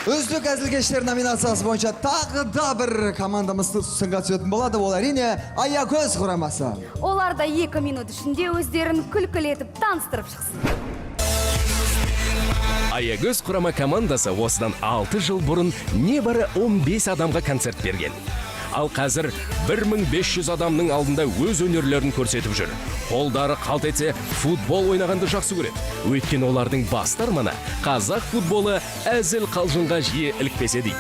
Үздік әзілкештер номинациясы бойынша тағы да бір командамыз сынға түсетін болады. Ол әрине Аягөз құрамасы. Олар да 2 минут ішінде өздерін күлкілетіп таныстырып шықсын. Аягөз құрама командасы осыдан 6 жыл бұрын небары 15 адамға концерт берген. Ал қазір 1500 адамның алдында өз өнерлерін көрсетіп жүр. Қолдары қалт етсе, футбол ойнағанды жақсы көреді. Өйткені олардың басты арманы қазақ футболы әзіл қалжыңға жиі ілікпесе дейді.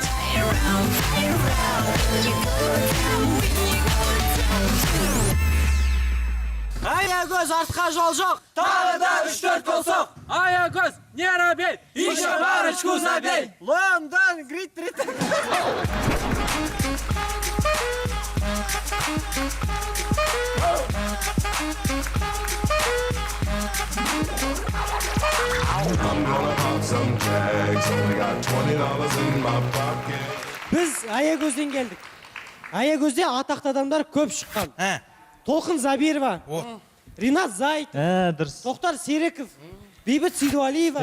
Аягөз артқа жол жоқ, тағы да 3-4 гол соқ. Аягөз, не робей, еще парочку забей. Лондон, грит-рит. Біз Аягөзден келдік. Аягөзде атақты адамдар көп шыққан. Толқын Забирова, Ринат Зайт, Тоқтар Сереков, Бейбіт Сейдуалиева.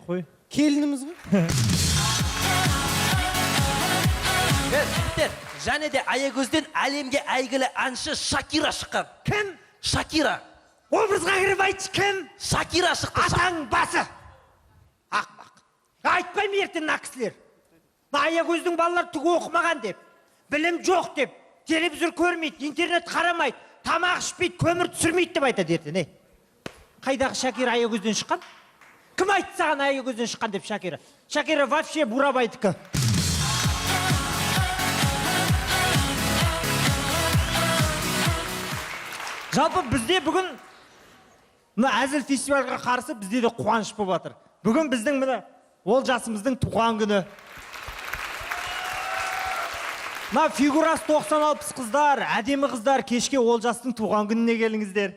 Қой. Келініміз ғой. Және де Аягөзден әлемге әйгілі әнші Шакира шыққан. Кім? Шакира. Образға кіріп айтшы, кім? Шакира шықты. Атаң басы. Ақмақ. Айтпаймын ертең кісілер. Аягөздің балалар түгі оқымаған деп, білім жоқ деп, телевизор көрмейді, интернет қарамайды, тамақ ішпейді, көмір түсірмейді деп айтады ертең. Қайдағы Шакира Аягөзден шыққан? Кім айтты саған Аягөзден шыққан деп Шакира? Шакира вообще Бурабайдікі. Жалпы бізде бүгін әзіл фестивальға қарсы бізде де қуаныш болып жатыр. Бүгін біздің ол жасымыздың туған күні. Фигурасы 90-60 қыздар, әдемі қыздар, кешке ол жастың туған күніне келіңіздер.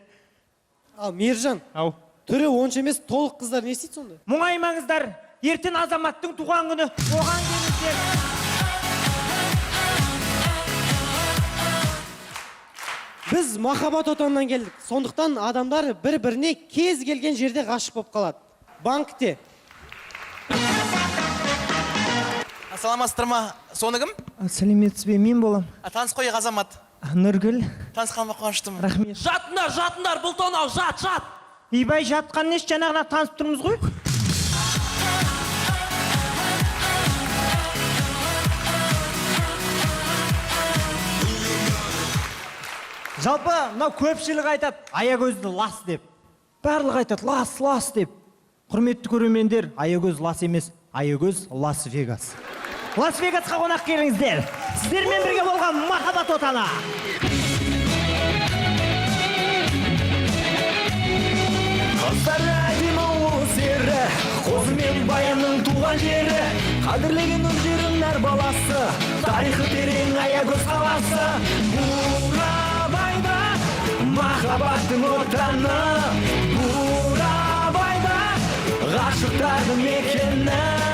Ал Мержан, түрі онша емес толық қыздар не істейді сонда? Мұңаймаңыздар, ертең азаматтың туған күні, оған келіңіздер. Біз махаббат отанынан келдік. Сондықтан адамдар бір-біріне кез келген жерде ғашық болып қалады. Банкте. Саламатсыздар ма? Соны кім? Сәлеметсіз бе, мен болам. Таныс қойық азамат. Нұргүл. Танысқаныма қуаныштымын. Рахмет. Жатындар, бұл тонау, жат. Ибай жатқан неш жаңағына танысып тұрмыз ғой? Жалпы, көпшілік айтады, Аягөзді лас деп. Барлық айтады, лас деп. Құрметті көрермендер, Аягөз лас емес, Аягөз Лас-Вегас. Лас-Вегасқа қонақ келіңіздер. Сіздермен бірге болған махаббат отаны. Қыздар әдемі ол сері, қозы мен баянның туған жері, қадірлеген өздерің әр баласы, тарихы терең Аягөз қаласы. Бурабайда махаббаттың отаны, Бурабайда ғашықтардың мекені.